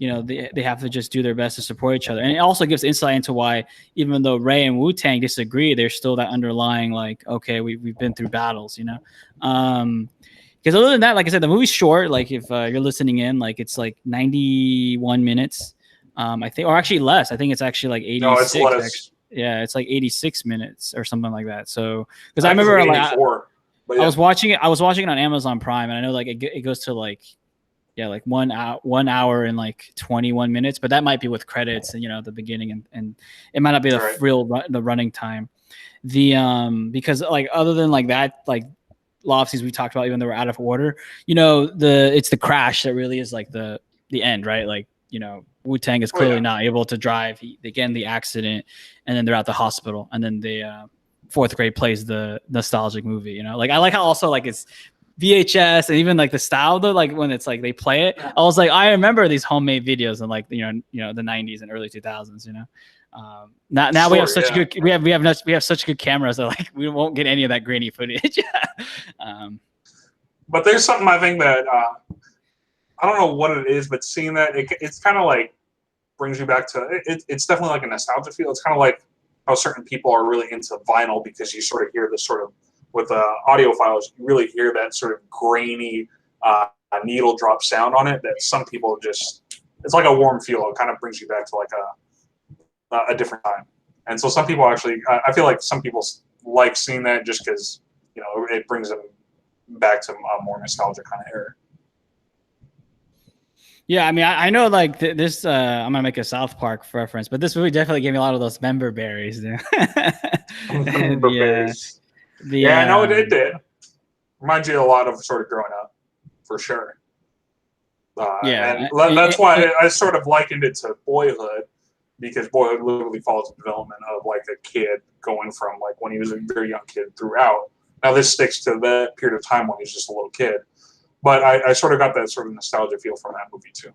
they have to just do their best to support each other. And it also gives insight into why, even though Ray and Wu-Tang disagree, there's still that underlying, like, okay, we've been through battles, because other than that, like I said, the movie's short. Like if you're listening in, like it's like 91 minutes, I think, or actually less. I think it's actually like 86. No, it's less. Yeah, it's like 86 minutes or something like that. So, because I remember like I was watching it on Amazon Prime, and I know like it goes to like, like 1 hour and like 21 minutes, but that might be with credits and, at the beginning and it might not be the running time. Because like, other than like that, like Lofties we talked about, even though we're out of order, it's the crash that really is like the end, right? Like, Wu-Tang is clearly not able to drive. They get in the accident and then they're at the hospital and then they fourth grade plays the nostalgic movie. You know, like I like how also like it's VHS and even like the style though, like when it's like they play it, I was like, I remember these homemade videos in like the 90s and early 2000s. You know, now we have such good we have such good cameras that like we won't get any of that grainy footage. But there's something I think that I don't know what it is, but seeing that it's kind of like brings you back to it's definitely like a nostalgia feel. It's kind of like how certain people are really into vinyl because you sort of hear this sort of with audiophiles, you really hear that sort of grainy needle drop sound on it that some people just, it's like a warm feel. It kind of brings you back to like a different time. And so some people actually, I feel like some people like seeing that just because, it brings them back to a more nostalgic kind of era. Yeah, I mean, I know like this. I'm gonna make a South Park reference, but this movie definitely gave me a lot of those member berries. Member berries. I know it did. Reminds you a lot of sort of growing up, for sure. And that's why I sort of likened it to Boyhood, because Boyhood literally follows the development of like a kid going from like when he was a very young kid throughout. Now this sticks to that period of time when he's just a little kid, but I sort of got that sort of nostalgia feel from that movie too.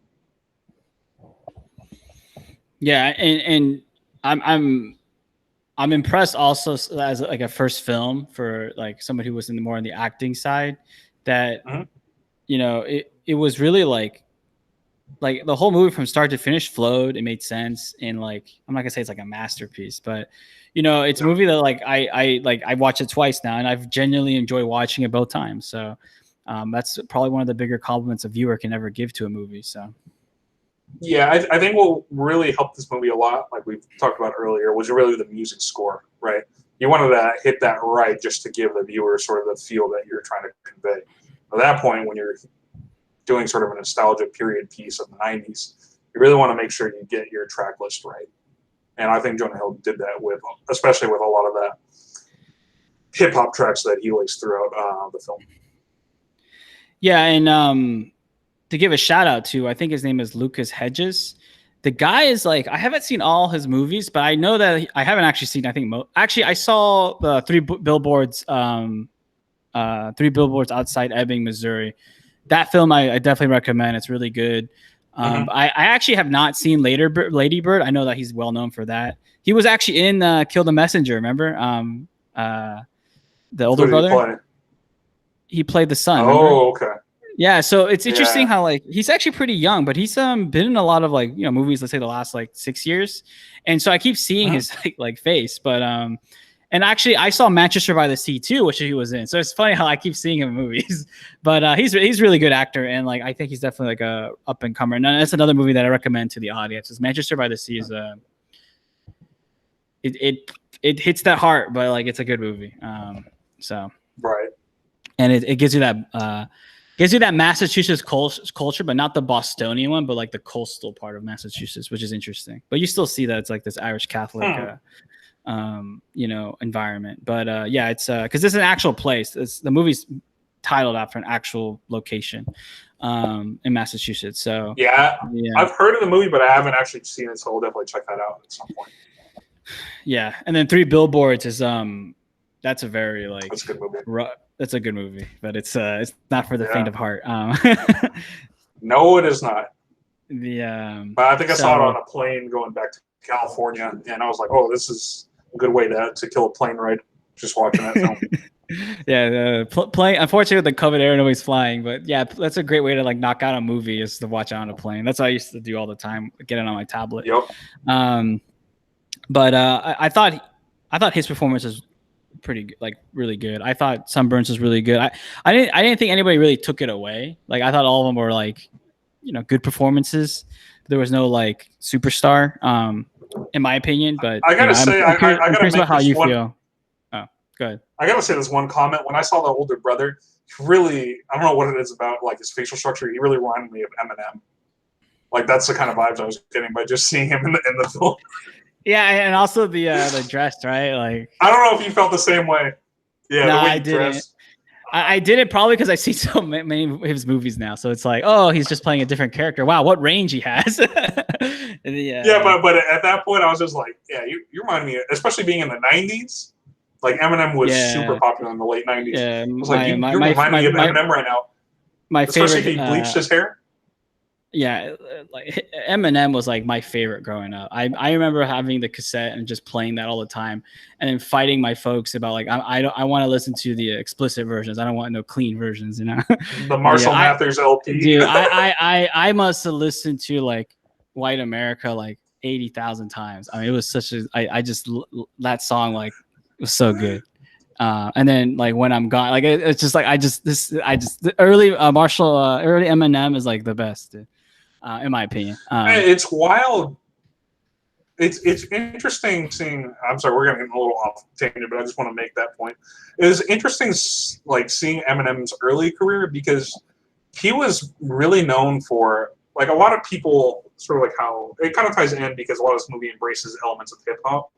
Yeah, and I'm impressed also as like a first film for like somebody who was more on the acting side that, it was really like the whole movie from start to finish flowed. It made sense. And like, I'm not gonna say it's like a masterpiece, but it's a movie that like, I watched it twice now and I've genuinely enjoyed watching it both times. So that's probably one of the bigger compliments a viewer can ever give to a movie. So. Yeah, I think what really helped this movie a lot, like we talked about earlier, was really the music score, right? You wanted to hit that right just to give the viewer sort of the feel that you're trying to convey. At that point, when you're doing sort of a nostalgia period piece of the 90s, you really want to make sure you get your track list right. And I think Jonah Hill did that especially with a lot of that hip-hop tracks that he laced throughout the film. Yeah, and to give a shout out to, I think his name is Lucas Hedges. The guy is like, I haven't seen all his movies, but I know that I haven't actually seen, I think, actually I saw the Three Billboards Outside Ebbing, Missouri. That film I definitely recommend. It's really good. I actually have not seen Lady Bird. I know that he's well known for that. He was actually in Kill the Messenger, remember? The older brother. He played the son. Oh, okay. Yeah, so it's interesting how like he's actually pretty young, but he's been in a lot of like movies. Let's say the last like 6 years, and so I keep seeing his like face. But and actually I saw Manchester by the Sea too, which he was in. So it's funny how I keep seeing him in movies. But he's a really good actor, and like I think he's definitely like a up and comer. And that's another movie that I recommend to the audience. Is Manchester by the Sea is it hits that heart, but like it's a good movie. So right, and it gives you that. Gives you that Massachusetts culture, but not the Bostonian one, but like the coastal part of Massachusetts, which is interesting. But you still see that it's like this Irish Catholic, environment. But yeah, it's because this is an actual place. The movie's titled after an actual location in Massachusetts. So yeah, I've heard of the movie, but I haven't actually seen it. So I'll definitely check that out at some point. Yeah, and then Three Billboards is that's a very like that's a good movie. That's a good movie, but it's not for the faint of heart. No, it is not. But I think I saw it on a plane going back to California, and I was like, "Oh, this is a good way to kill a plane ride." Just watching that film. Yeah, plane. Unfortunately, with the COVID era, nobody's flying, but yeah, that's a great way to like knock out a movie is to watch it on a plane. That's what I used to do all the time, get it on my tablet. Yep. But I thought his performance was pretty good, like really good. I thought Sunburns was really good. I didn't think anybody really took it away. Like I thought all of them were like, good performances. There was no like superstar, in my opinion. But I gotta say, I'm curious about how you feel. Oh, go ahead. I gotta say this one comment. When I saw the older brother, really, I don't know what it is about like his facial structure. He really reminded me of Eminem. Like that's the kind of vibes I was getting by just seeing him in the film. Yeah, and also the dress, right? Like I don't know if you felt the same way. Yeah, no, I didn't. I did it probably because I see so many of his movies now. So it's like, oh, he's just playing a different character. Wow, what range he has. Yeah, but at that point, I was just like, yeah, you remind me, especially being in the 90s, Like Eminem was super Yeah, popular in the late '90s. yeah. I was like, you're reminding me of Eminem right now, My especially if favorite. he bleached his hair. Yeah, like Eminem was like my favorite growing up. I remember having the cassette and just playing that all the time, and then fighting my folks about like I want to listen to the explicit versions. I don't want no clean versions, you know. The Marshall Mathers LP. Dude, I must have listened to like White America like 80,000 times. I mean, it was such a I just that song like was so good. And then like when I'm gone, like it's just like I just the early Marshall early Eminem is like the best. Dude. In my opinion. It's wild. It's interesting seeing. I'm sorry, we're going to get a little off tangent, but I just want to make that point. It was interesting, like seeing Eminem's early career because he was really known for like a lot of people sort of like how it kind of ties in because a lot of this movie embraces elements of hip hop.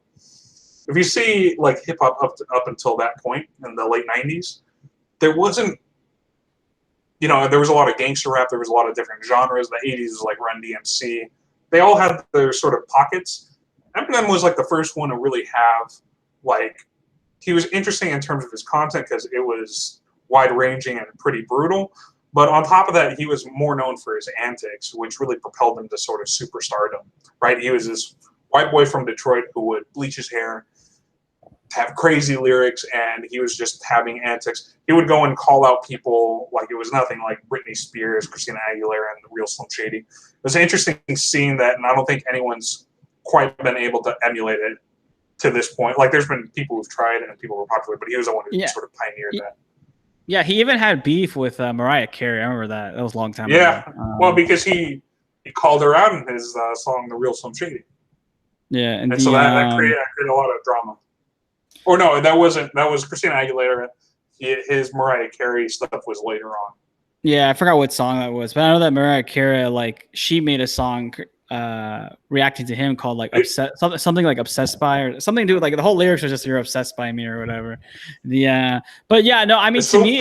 If you see like hip hop up until that point in the late '90s, there wasn't. There was a lot of gangster rap. There was a lot of different genres. The '80s was like Run DMC. They all had their sort of pockets. Eminem was like the first one to really have like he was interesting in terms of his content because it was wide ranging and pretty brutal. But on top of that, he was more known for his antics, which really propelled him to sort of superstardom. Right? He was this white boy from Detroit who would bleach his hair, have crazy lyrics, and he was just having antics. He would go and call out people like it was nothing, like Britney Spears, Christina Aguilera, and the real Slim Shady. It was interesting seeing that, and I don't think anyone's quite been able to emulate it to this point. Like, there's been people who've tried and people were popular, but he was the one who sort of pioneered that. Yeah, he even had beef with Mariah Carey. I remember that. That was a long time ago. Yeah, well, because he called her out in his song, The Real Slim Shady. Yeah, and so that created a lot of drama. Or no, that was Christina Aguilera. His Mariah Carey stuff was later on. Yeah, I forgot what song that was, but I know that Mariah Carey, like, she made a song reacting to him called like something like Obsessed By, or something to do with like the whole lyrics was just "You're obsessed by me" or whatever. But yeah, no, I mean, it's to me,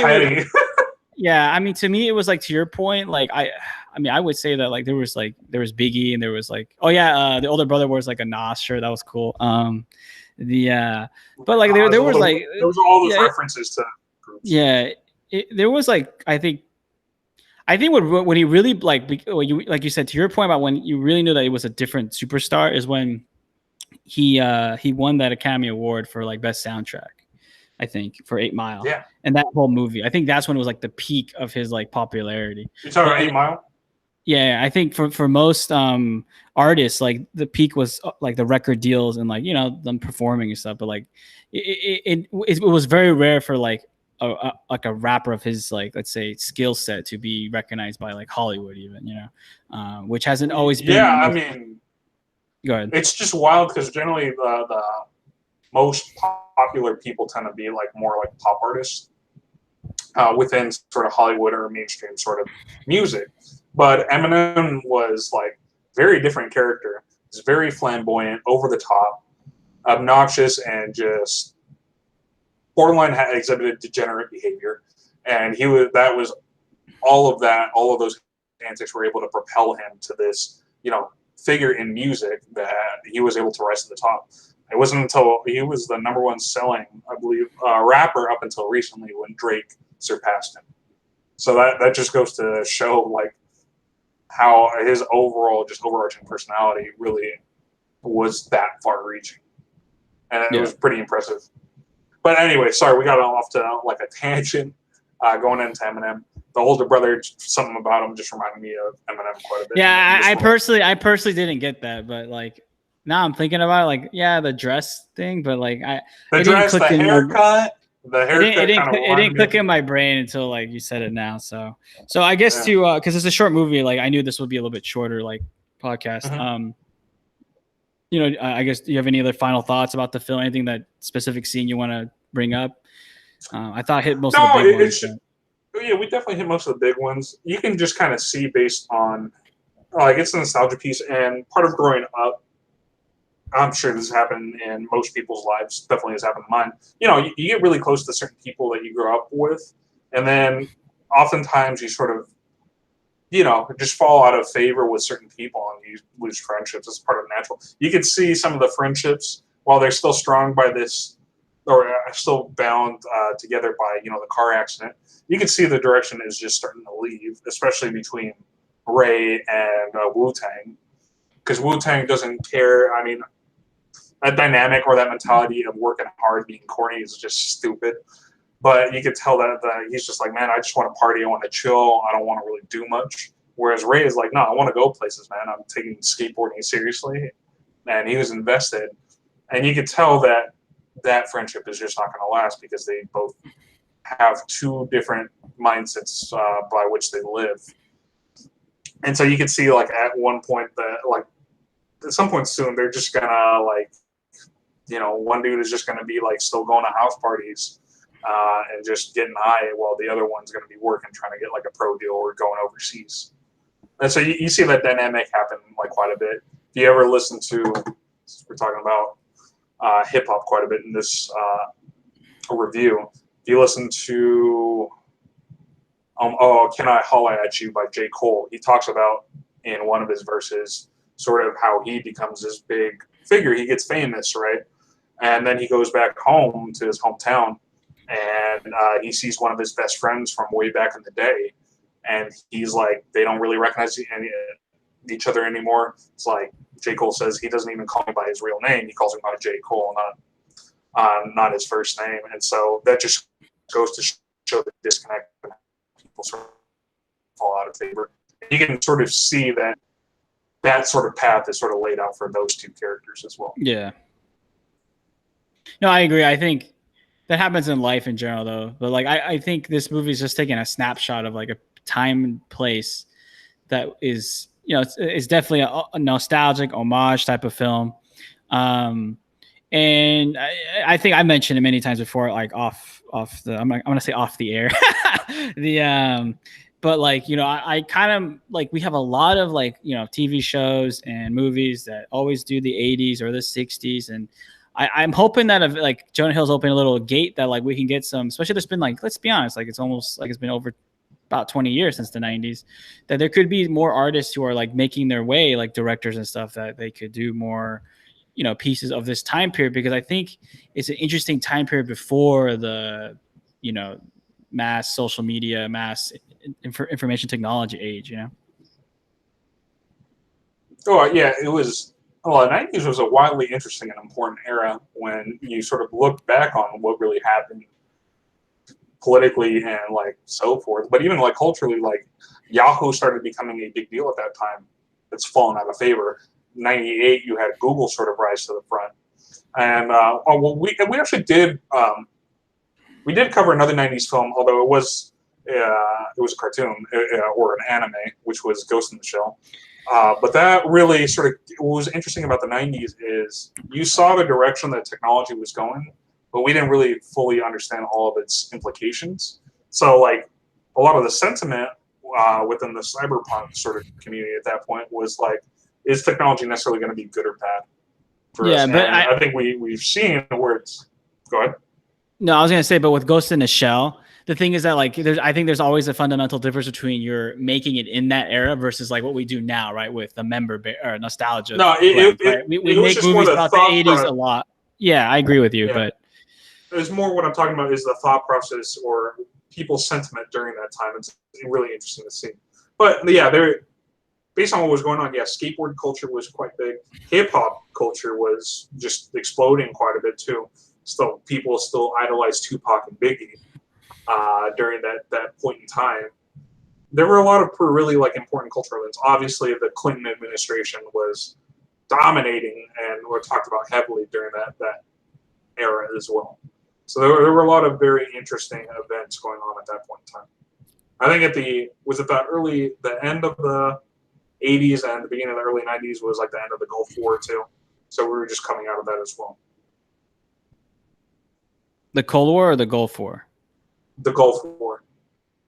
yeah, I mean, to me, it was like, to your point, like I mean, I would say that like there was Biggie, and there was like, oh yeah, the older brother wears like a Nas shirt. That was cool. But like there was like there was all those references to groups. Yeah, there was like I think when he really like you said, to your point about when you really knew that he was a different superstar is when he won that Academy Award for like best soundtrack, I think, for 8 Mile. Yeah, and that whole movie, I think that's when it was like the peak of his like popularity. You talking about 8 Mile? Yeah, I think for most artists, like the peak was like the record deals and like them performing and stuff. But like it was very rare for like a rapper of his, like, let's say, skill set to be recognized by like Hollywood, even, which hasn't always been. Yeah, I mean, go ahead. It's just wild because generally the most popular people tend to be like more like pop artists within sort of Hollywood or mainstream sort of music. But Eminem was like very different character. He's very flamboyant, over the top, obnoxious, and just borderline exhibited degenerate behavior. And all of those antics were able to propel him to this, figure in music that he was able to rise to the top. It wasn't until he was the number one selling, I believe, rapper up until recently when Drake surpassed him. So that just goes to show like how his overall just overarching personality really was that far-reaching, and it was pretty impressive. But anyway, sorry, we got off to like a tangent going into Eminem. The older brother, something about him just reminded me of Eminem quite a bit. Yeah, I personally didn't get that, but like now I'm thinking about it, like, yeah, the dress thing, but like the dress, the haircut. It didn't click in my brain until like you said it now. So I guess because it's a short movie, like I knew this would be a little bit shorter, like podcast. Mm-hmm. I guess, do you have any other final thoughts about the film? Anything, that specific scene you want to bring up? I thought I hit most of the big ones. Yeah, we definitely hit most of the big ones. You can just kind of see based on like it's a nostalgia piece, and part of growing up, I'm sure this has happened in most people's lives. Definitely has happened in mine. You get really close to certain people that you grew up with, and then oftentimes you sort of, just fall out of favor with certain people, and you lose friendships. It's part of natural. You could see some of the friendships, while they're still strong by this or still bound together by the car accident. You can see the direction is just starting to leave, especially between Ray and Wu-Tang, because Wu-Tang doesn't care. I mean, that dynamic or that mentality of working hard, being corny is just stupid. But you could tell that he's just like, man, I just want to party. I want to chill. I don't want to really do much. Whereas Ray is like, no, I want to go places, man. I'm taking skateboarding seriously. And he was invested. And you could tell that that friendship is just not going to last because they both have two different mindsets by which they live. And so you can see, like, at one point that, like, at some point soon, they're just going to, like, one dude is just going to be, like, still going to house parties and just getting high while the other one's going to be working, trying to get, like, a pro deal or going overseas. And so you see that dynamic happen, like, quite a bit. If you ever listen to, we're talking about hip-hop quite a bit in this review. If you listen to Can I Holla At You by J. Cole, he talks about in one of his verses sort of how he becomes this big figure. He gets famous, right? And then he goes back home to his hometown, and he sees one of his best friends from way back in the day. And he's like, they don't really recognize each other anymore. It's like J. Cole says he doesn't even call him by his real name. He calls him by J. Cole, not his first name. And so that just goes to show the disconnect. People sort of fall out of favor. You can sort of see that sort of path is sort of laid out for those two characters as well. Yeah. No, I agree. I think that happens in life in general, though. But like, I think this movie is just taking a snapshot of like a time and place that is, it's definitely a nostalgic homage type of film. And I think I mentioned it many times before, like off the, I'm going to say off the air, but like, I kind of like, we have a lot of like, TV shows and movies that always do the 80s or the 60s. And I'm hoping that if like Jonah Hill's opening a little gate that like we can get some, especially there's been like, let's be honest, like it's almost like it's been over about 20 years since the 90s, that there could be more artists who are like making their way, like directors and stuff, that they could do more, pieces of this time period, because I think it's an interesting time period before the, mass social media, mass information technology age, Oh, yeah, it was. Well, the 90s was a wildly interesting and important era when you sort of look back on what really happened politically and like so forth. But even like culturally, like Yahoo started becoming a big deal at that time. It's fallen out of favor. 98, you had Google sort of rise to the front. And we actually did we did cover another 90s film, although it was a cartoon or an anime, which was Ghost in the Shell. But that really sort of, what was interesting about the 90s is you saw the direction that technology was going, but we didn't really fully understand all of its implications. So like a lot of the sentiment within the cyberpunk sort of community at that point was like, is technology necessarily going to be good or bad for us? But I think we've seen where it's, go ahead. No, I was going to say, but with Ghost in the Shell, the thing is that like I think there's always a fundamental difference between you're making it in that era versus like what we do now, right? With the or nostalgia. No, we make movies about the 80s a lot. Yeah, I agree with you, but it's more what I'm talking about is the thought process or people's sentiment during that time. It's really interesting to see. But yeah, based on what was going on, yeah, skateboard culture was quite big. Hip hop culture was just exploding quite a bit too. So people still idolize Tupac and Biggie. During that point in time, there were a lot of really like important cultural events. Obviously, the Clinton administration was dominating and were talked about heavily during that era as well. So there were a lot of very interesting events going on at that point in time. I think the end of the 80s and the beginning of the early 90s was like the end of the Gulf War too. So we were just coming out of that as well. The Cold War or the Gulf War? The Gulf War.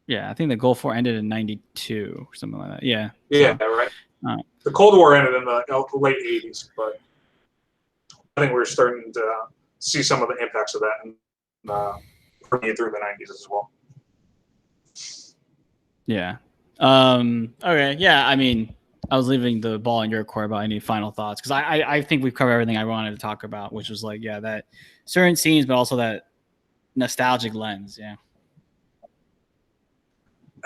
Yeah, I think the Gulf War ended in 92 or something like that. Yeah. Yeah, so, right. The Cold War ended in the late 80s, but I think we're starting to see some of the impacts of that and through the 90s as well. Yeah. Okay. Yeah. I mean, I was leaving the ball in your court about any final thoughts, because I think we've covered everything I wanted to talk about, which was like, yeah, that certain scenes, but also that nostalgic lens. Yeah.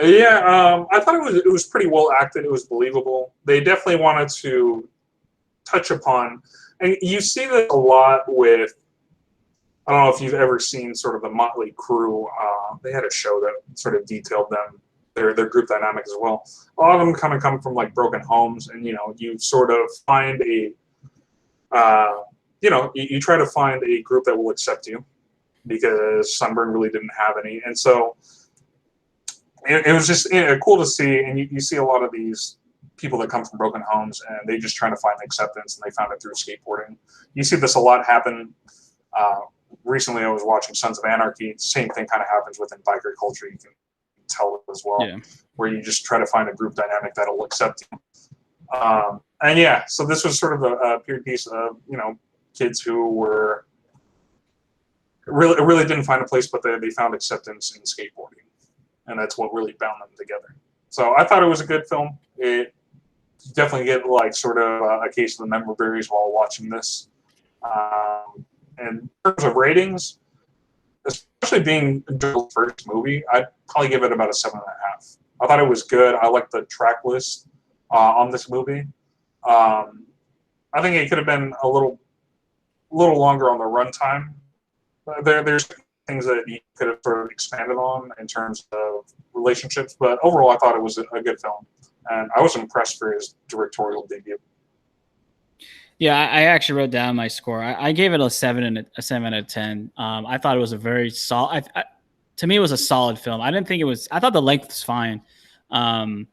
Yeah, I thought it was pretty well acted. It was believable. They definitely wanted to touch upon, and you see this a lot with. I don't know if you've ever seen sort of the Motley Crue. They had a show that sort of detailed them, their group dynamic as well. A lot of them kind of come from like broken homes, and you sort of find you try to find a group that will accept you because Sunburn really didn't have any, and so it was just cool to see. And you see a lot of these people that come from broken homes, and they just trying to find acceptance, and they found it through skateboarding. You see this a lot happen. Recently, I was watching Sons of Anarchy. Same thing kind of happens within biker culture. You can tell as well, where you just try to find a group dynamic that'll accept you. And yeah, so this was sort of a period piece of kids who were really didn't find a place, but they found acceptance in skateboarding, and that's what really bound them together. So I thought it was a good film. It definitely get like sort of a case of the memories while watching this. And in terms of ratings, especially being Joel's first movie, I'd probably give it about a 7.5. I thought it was good. I liked the track list on this movie. I think it could have been a little longer on the runtime. There's things that he could have sort of expanded on in terms of relationships, but overall, I thought it was a good film, and I was impressed for his directorial debut. Yeah, I actually wrote down my score. I gave it a 7 out of 10. I thought it was a very solid. To me, it was a solid film. I didn't think it was. I thought the length was fine. I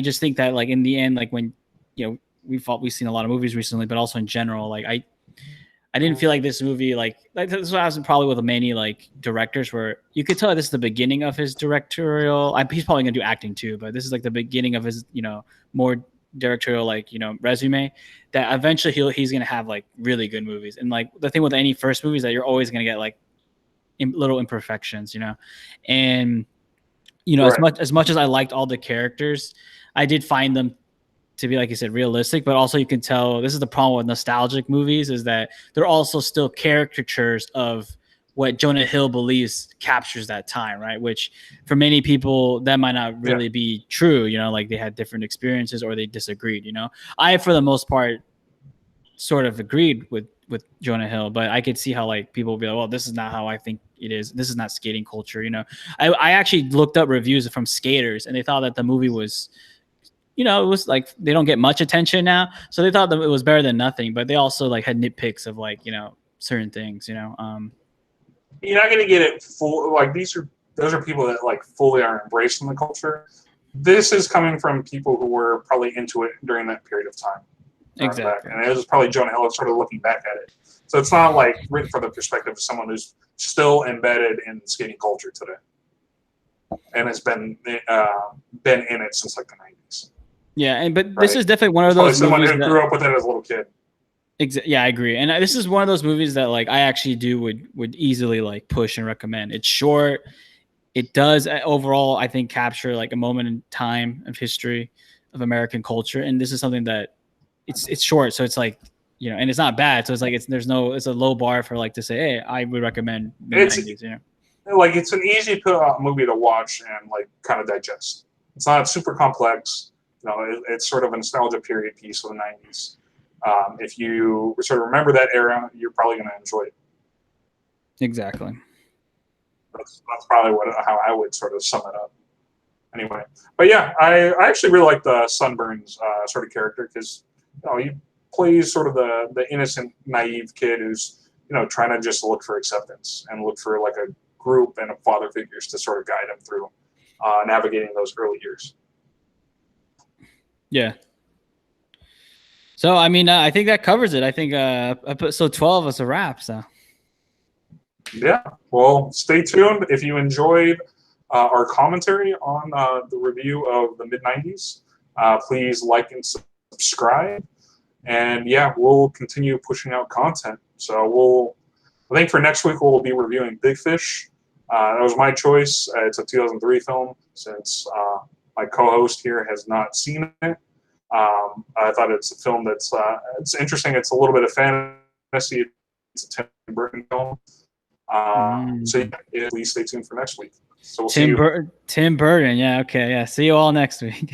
just think that like in the end, like when we've seen a lot of movies recently, but also in general, like I didn't feel like this movie like this is what I was probably with many like directors where you could tell this is the beginning of his directorial. He's probably gonna do acting too, but this is like the beginning of his more directorial resume that eventually he's gonna have like really good movies. And like the thing with any first movie is that you're always gonna get like little imperfections, and right. as much as I liked all the characters, I did find them to be, like you said, realistic, but also you can tell this is the problem with nostalgic movies is that they're also still caricatures of what Jonah Hill believes captures that time, right? Which for many people that might not really be true, like they had different experiences or they disagreed, I, for the most part, sort of agreed with Jonah Hill, but I could see how like people would be like, well, this is not how I think it is. This is not skating culture, I actually looked up reviews from skaters and they thought that the movie was, it was like they don't get much attention now, so they thought that it was better than nothing. But they also like had nitpicks of like certain things. You're not gonna get it full. Like those are people that like fully are embracing the culture. This is coming from people who were probably into it during that period of time. Exactly, and it was probably Jonah Hill sort of looking back at it. So it's not like written from the perspective of someone who's still embedded in skating culture today, and has been in it since like the 90s. Yeah, but this is definitely one of those someone movies who grew up with it as a little kid. Yeah, I agree. And this is one of those movies that like I actually would easily like push and recommend. It's short. It does overall, I think, capture like a moment in time of history of American culture. And this is something that it's short, so it's like and it's not bad. So it's like it's a low bar for like to say, hey, I would recommend Mid90s. Like it's an easy movie to watch and like kind of digest. It's not super complex. It's sort of a nostalgia period piece of the 90s. If you sort of remember that era, you're probably going to enjoy it. Exactly. That's probably how I would sort of sum it up. Anyway, but yeah, I actually really like the Sunburn's sort of character because he plays sort of the innocent, naive kid who's trying to just look for acceptance and look for like a group and father figures to sort of guide him through navigating those early years. Yeah. So, I mean, I think that covers it. I think episode 12 is a wrap. So, yeah. Well, stay tuned. If you enjoyed our commentary on the review of the Mid90s, please like and subscribe. And yeah, we'll continue pushing out content. So I think for next week we'll be reviewing Big Fish. That was my choice. It's a 2003 film since my co-host here has not seen it. I thought it's a film that's it's interesting. It's a little bit of fantasy. It's Burton film. So yeah, please stay tuned for next week. So we'll see you. Tim Burton. Yeah. Okay. Yeah. See you all next week.